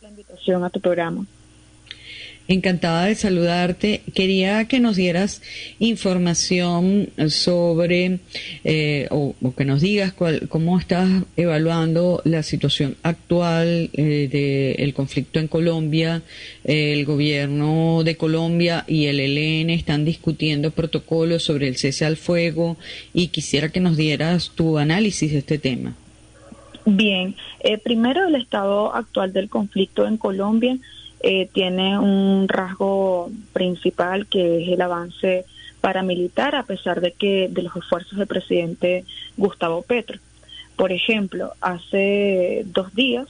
la invitación a tu programa. Encantada de saludarte. Quería que nos dieras información sobre, o que nos digas cómo estás evaluando la situación actual del conflicto en Colombia. El gobierno de Colombia y el ELN están discutiendo protocolos sobre el cese al fuego y quisiera que nos dieras tu análisis de este tema. Bien, primero el estado actual del conflicto en Colombia tiene un rasgo principal que es el avance paramilitar a pesar de los esfuerzos del presidente Gustavo Petro. Por ejemplo, hace 2 días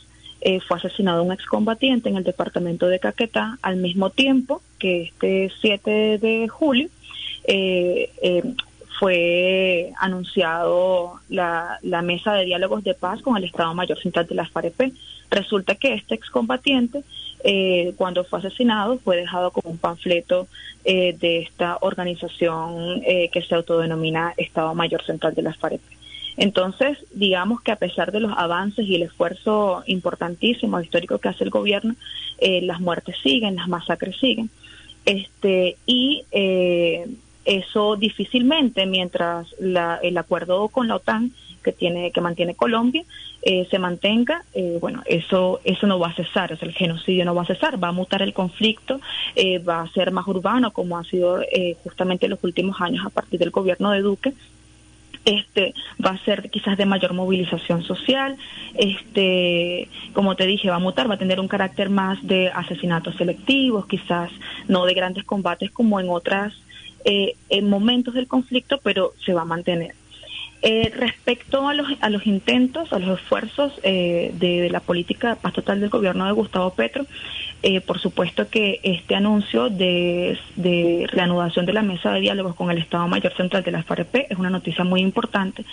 fue asesinado un excombatiente en el departamento de Caquetá al mismo tiempo que este 7 de julio fue anunciado la mesa de diálogos de paz con el Estado Mayor Central de la FAREP. Resulta que este excombatiente, cuando fue asesinado, fue dejado con un panfleto de esta organización que se autodenomina Estado Mayor Central de la FAREP. Entonces, digamos que a pesar de los avances y el esfuerzo importantísimo, histórico que hace el gobierno, las muertes siguen, las masacres siguen. Eso difícilmente, mientras el acuerdo con la OTAN que mantiene Colombia se mantenga, eso no va a cesar, el genocidio no va a cesar, va a mutar el conflicto, va a ser más urbano como ha sido justamente en los últimos años a partir del gobierno de Duque. Va a ser quizás de mayor movilización social, como te dije, va a mutar, va a tener un carácter más de asesinatos selectivos, quizás no de grandes combates como en otras en momentos del conflicto, pero se va a mantener. Respecto a los intentos, a los esfuerzos de la política de paz total del gobierno de Gustavo Petro, por supuesto que este anuncio de reanudación de la mesa de diálogos con el Estado Mayor Central de la FAREP es una noticia muy importante,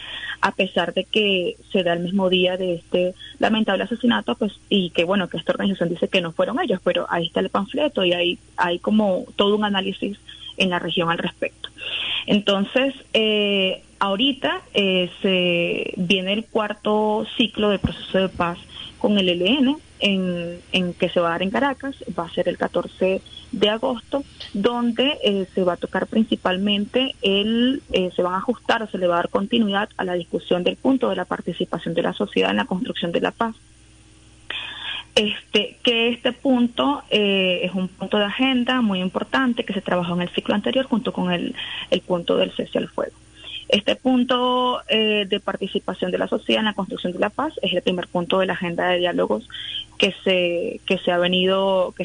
a pesar de que se da el mismo día de este lamentable asesinato, pues, y que que esta organización dice que no fueron ellos, pero ahí está el panfleto y hay como todo un análisis en la región al respecto. Entonces, ahorita se viene el cuarto ciclo del proceso de paz con el ELN, en que se va a dar en Caracas, va a ser el 14 de agosto, donde se va a tocar principalmente se van a ajustar o se le va a dar continuidad a la discusión del punto de la participación de la sociedad en la construcción de la paz. Que este punto es un punto de agenda muy importante que se trabajó en el ciclo anterior junto con el punto del cese al fuego. Este punto de participación de la sociedad en la construcción de la paz es el primer punto de la agenda de diálogos que se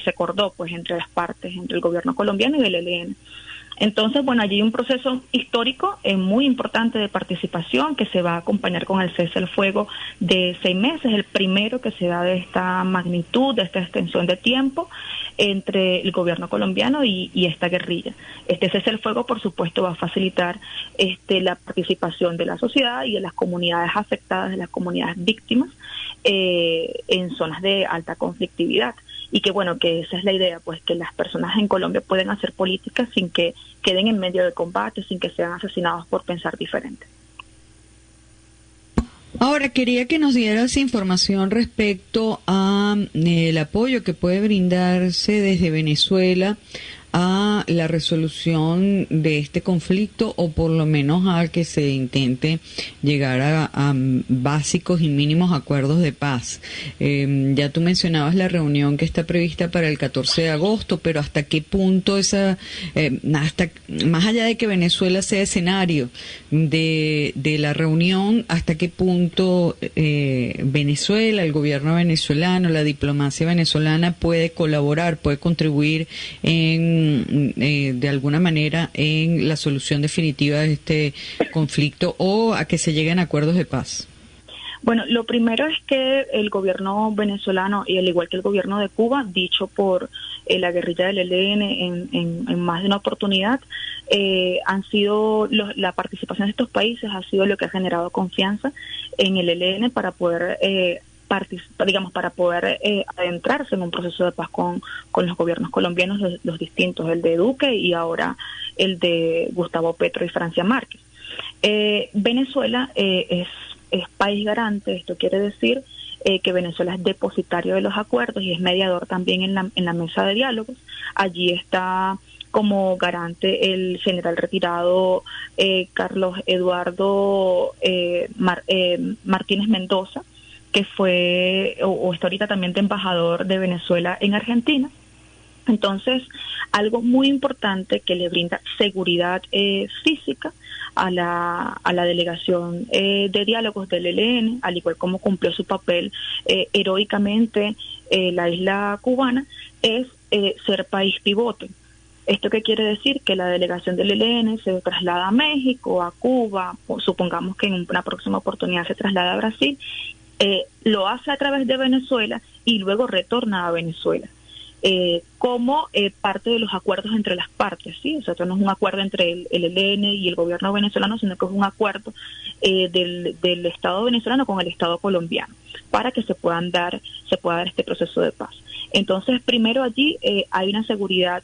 acordó pues entre las partes, entre el gobierno colombiano y el ELN. Entonces, allí hay un proceso histórico muy importante de participación que se va a acompañar con el cese al fuego de 6 meses, el primero que se da de esta magnitud, de esta extensión de tiempo entre el gobierno colombiano y esta guerrilla. Este cese al fuego, por supuesto, va a facilitar la participación de la sociedad y de las comunidades afectadas, de las comunidades víctimas en zonas de alta conflictividad. Y que esa es la idea, pues que las personas en Colombia pueden hacer política sin que queden en medio de combate, sin que sean asesinados por pensar diferente. Ahora, quería que nos dieras información respecto a el apoyo que puede brindarse desde Venezuela a la resolución de este conflicto, o por lo menos a que se intente llegar a básicos y mínimos acuerdos de paz. Ya tú mencionabas la reunión que está prevista para el 14 de agosto, pero ¿hasta qué punto más allá de que Venezuela sea escenario de la reunión, hasta qué punto Venezuela, el gobierno venezolano, la diplomacia venezolana puede colaborar, puede contribuir de alguna manera en la solución definitiva de este conflicto, o a que se lleguen a acuerdos de paz? Bueno, lo primero es que el gobierno venezolano, y al igual que el gobierno de Cuba, dicho por la guerrilla del ELN en más de una oportunidad, la participación de estos países ha sido lo que ha generado confianza en el ELN para poder adentrarse en un proceso de paz con los gobiernos colombianos, los distintos, el de Duque y ahora el de Gustavo Petro y Francia Márquez. Venezuela es país garante, esto quiere decir que Venezuela es depositario de los acuerdos y es mediador también en la mesa de diálogos. Allí está como garante el general retirado Carlos Eduardo Martínez Mendoza, que fue o está ahorita también de embajador de Venezuela en Argentina. Entonces, algo muy importante que le brinda seguridad física a la delegación de diálogos del ELN, al igual como cumplió su papel heroicamente la isla cubana, es ser país pivote. ¿Esto qué quiere decir? Que la delegación del ELN se traslada a México, a Cuba, o supongamos que en una próxima oportunidad se traslada a Brasil, lo hace a través de Venezuela y luego retorna a Venezuela. Como parte de los acuerdos entre las partes, ¿sí? O sea, esto no es un acuerdo entre el ELN y el gobierno venezolano, sino que es un acuerdo del Estado venezolano con el Estado colombiano, para que se pueda dar este proceso de paz. Entonces, primero allí hay una seguridad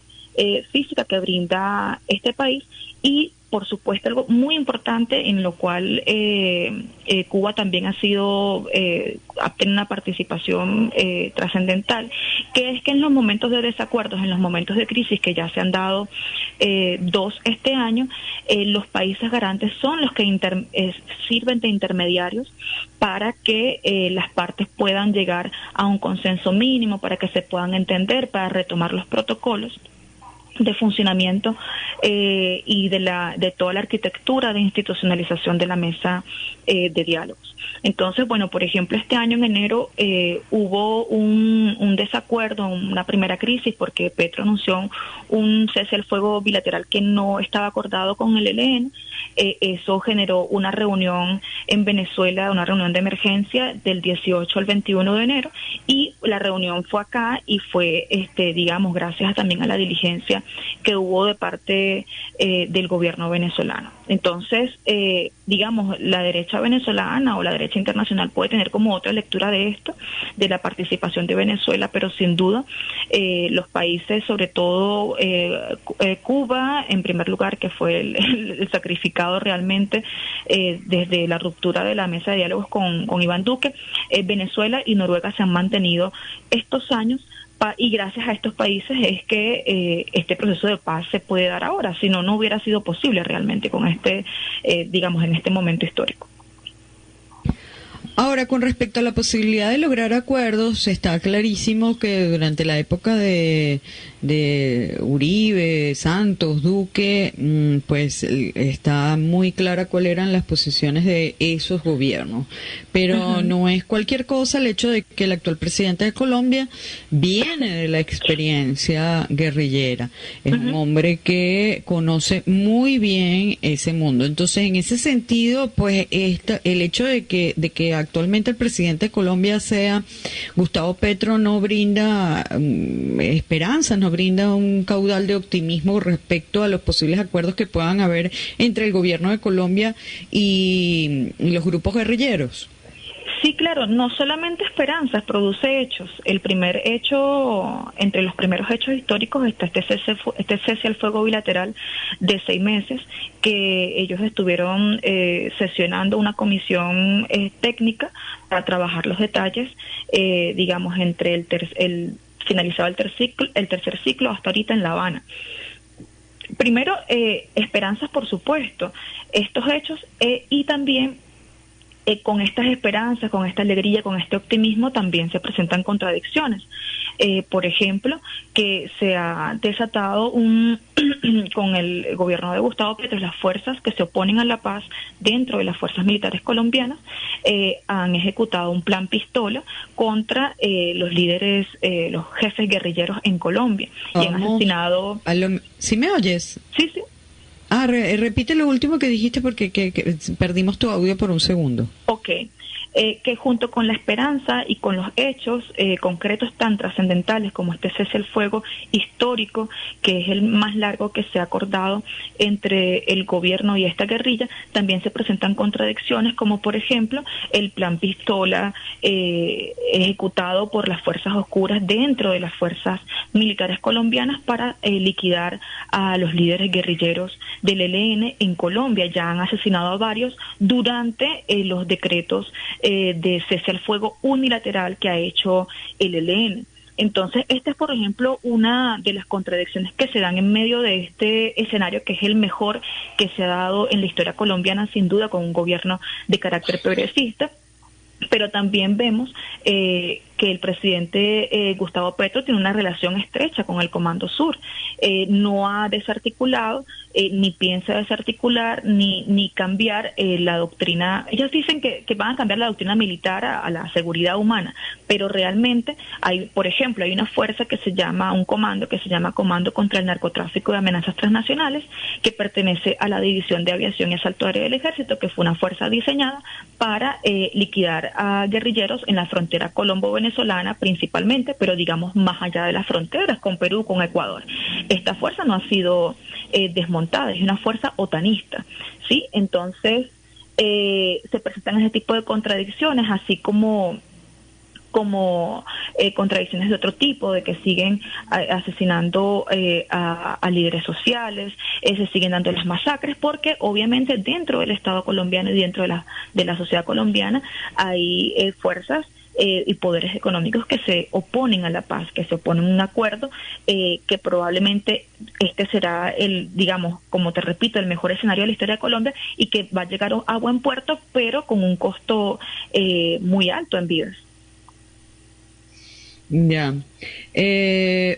física que brinda este país y, por supuesto, algo muy importante en lo cual Cuba también ha tenido una participación trascendental, que es que en los momentos de desacuerdos, en los momentos de crisis que ya se han dado dos este año, los países garantes son los que sirven de intermediarios para que las partes puedan llegar a un consenso mínimo, para que se puedan entender, para retomar los protocolos de funcionamiento y de toda la arquitectura de institucionalización de la mesa de diálogos. Entonces, bueno, por ejemplo, este año en enero hubo un desacuerdo, una primera crisis, porque Petro anunció un cese al fuego bilateral que no estaba acordado con el ELN. Eso generó una reunión en Venezuela, una reunión de emergencia del 18 al 21 de enero, y la reunión fue acá y fue, digamos, gracias también a la diligencia que hubo de parte del gobierno venezolano. Entonces, digamos, la derecha venezolana o la derecha internacional puede tener como otra lectura de esto, de la participación de Venezuela, pero sin duda los países, sobre todo Cuba, en primer lugar, que fue el sacrificado realmente desde la ruptura de la mesa de diálogos con Iván Duque, Venezuela y Noruega se han mantenido estos años, y gracias a estos países es que este proceso de paz se puede dar ahora, si no, no hubiera sido posible realmente con digamos, en este momento histórico. Ahora, con respecto a la posibilidad de lograr acuerdos, está clarísimo que durante la época de Uribe, Santos, Duque, pues está muy clara cuáles eran las posiciones de esos gobiernos. Pero no es cualquier cosa el hecho de que el actual presidente de Colombia viene de la experiencia guerrillera. Es un hombre que conoce muy bien ese mundo. Entonces, en ese sentido, pues el hecho de que actualmente el presidente de Colombia sea Gustavo Petro no brinda esperanza, no brinda un caudal de optimismo respecto a los posibles acuerdos que puedan haber entre el gobierno de Colombia y los grupos guerrilleros. Sí, claro, no solamente esperanzas, produce hechos. El primer hecho, entre los primeros hechos históricos está este cese al fuego bilateral de 6 meses, que ellos estuvieron sesionando una comisión técnica para trabajar los detalles, digamos, entre finalizado el tercer ciclo hasta ahorita en La Habana. Primero, esperanzas, por supuesto, estos hechos y también con estas esperanzas, con esta alegría, con este optimismo también se presentan contradicciones. Por ejemplo, que se ha desatado con el gobierno de Gustavo Petro, las fuerzas que se oponen a la paz dentro de las fuerzas militares colombianas han ejecutado un plan pistola contra los líderes, los jefes guerrilleros en Colombia. Y han asesinado... ¿Sí me oyes? Sí, sí. Repite lo último que dijiste porque que perdimos tu audio por un segundo. Ok. Que junto con la esperanza y con los hechos concretos tan trascendentales como este cese al fuego histórico, que es el más largo que se ha acordado entre el gobierno y esta guerrilla, también se presentan contradicciones, como por ejemplo el plan pistola ejecutado por las fuerzas oscuras dentro de las fuerzas militares colombianas para liquidar a los líderes guerrilleros del ELN en Colombia. Ya han asesinado a varios durante los decretos de cese al fuego unilateral que ha hecho el ELN. Entonces, esta es, por ejemplo, una de las contradicciones que se dan en medio de este escenario, que es el mejor que se ha dado en la historia colombiana, sin duda, con un gobierno de carácter progresista. Pero también vemos que el presidente Gustavo Petro tiene una relación estrecha con el Comando Sur. No ha desarticulado, ni piensa desarticular, ni cambiar la doctrina. Ellos dicen que van a cambiar la doctrina militar a la seguridad humana, pero realmente hay, por ejemplo, hay una fuerza que se llama, un comando que se llama Comando contra el Narcotráfico y Amenazas Transnacionales, que pertenece a la División de Aviación y Asalto Aéreo del Ejército, que fue una fuerza diseñada para liquidar a guerrilleros en la frontera colombo-venezolana principalmente, pero digamos más allá de las fronteras, con Perú, con Ecuador. Esta fuerza no ha sido desmontada, es una fuerza otanista, ¿sí? Entonces, se presentan ese tipo de contradicciones, así como contradicciones de otro tipo, de que siguen asesinando a líderes sociales, se siguen dando las masacres, porque obviamente dentro del Estado colombiano y dentro de la sociedad colombiana hay fuerzas y poderes económicos que se oponen a la paz, que se oponen a un acuerdo, que probablemente este será digamos, como te repito, el mejor escenario de la historia de Colombia, y que va a llegar a buen puerto, pero con un costo muy alto en vidas. Ya.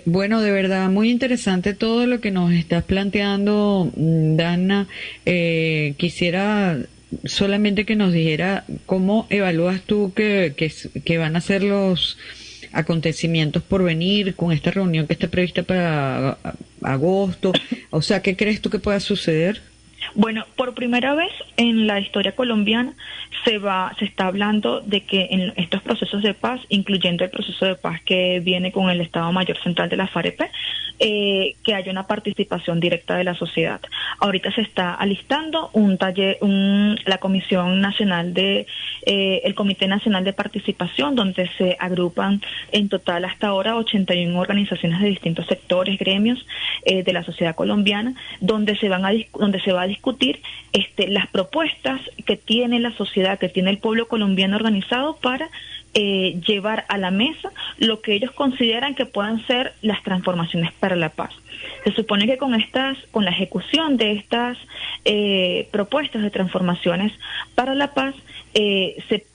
Bueno, de verdad, muy interesante todo lo que nos estás planteando, Dana. Quisiera solamente que nos dijera cómo evalúas tú que van a ser los acontecimientos por venir con esta reunión que está prevista para agosto. O sea, ¿qué crees tú que pueda suceder? Bueno, por primera vez en la historia colombiana se está hablando de que en estos procesos de paz, incluyendo el proceso de paz que viene con el Estado Mayor Central de la FAREP, que haya una participación directa de la sociedad. Ahorita se está alistando un taller, la Comisión Nacional el Comité Nacional de Participación, donde se agrupan en total hasta ahora 81 organizaciones de distintos sectores, gremios de la sociedad colombiana, donde se va a discutir las propuestas que tiene la sociedad, que tiene el pueblo colombiano organizado para llevar a la mesa lo que ellos consideran que puedan ser las transformaciones para la paz. Se supone que con la ejecución de estas propuestas de transformaciones para la paz, se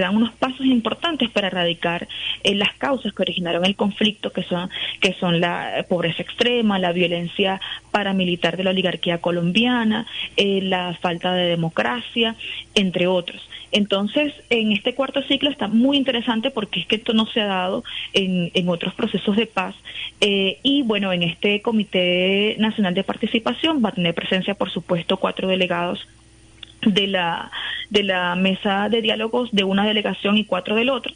dan unos pasos importantes para erradicar las causas que originaron el conflicto, que son la pobreza extrema, la violencia paramilitar de la oligarquía colombiana, la falta de democracia, entre otros. Entonces, en este cuarto ciclo está muy interesante, porque es que esto no se ha dado en otros procesos de paz, y bueno, en este Comité Nacional de Participación va a tener presencia, por supuesto, 4 delegados de la mesa de diálogos de una delegación y 4 del otro.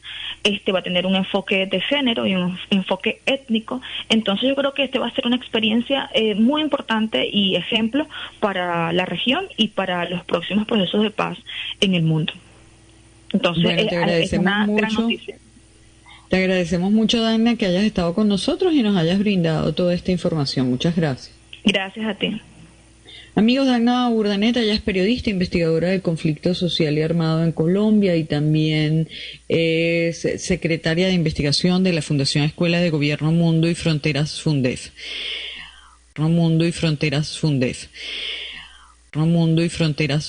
Va a tener un enfoque de género y un enfoque étnico. Entonces yo creo que va a ser una experiencia muy importante y ejemplo para la región y para los próximos procesos de paz en el mundo. Entonces, bueno, te agradecemos es una mucho. gran noticia. Te agradecemos mucho, Dana, que hayas estado con nosotros y nos hayas brindado toda esta información. Muchas gracias. Gracias a ti. Amigos, Dana Urdaneta, ella es periodista, investigadora del conflicto social y armado en Colombia, y también es secretaria de investigación de la Fundación Escuela de Gobierno Mundo y Fronteras Fundef. Mundo y Fronteras Fundef. Mundo y Fronteras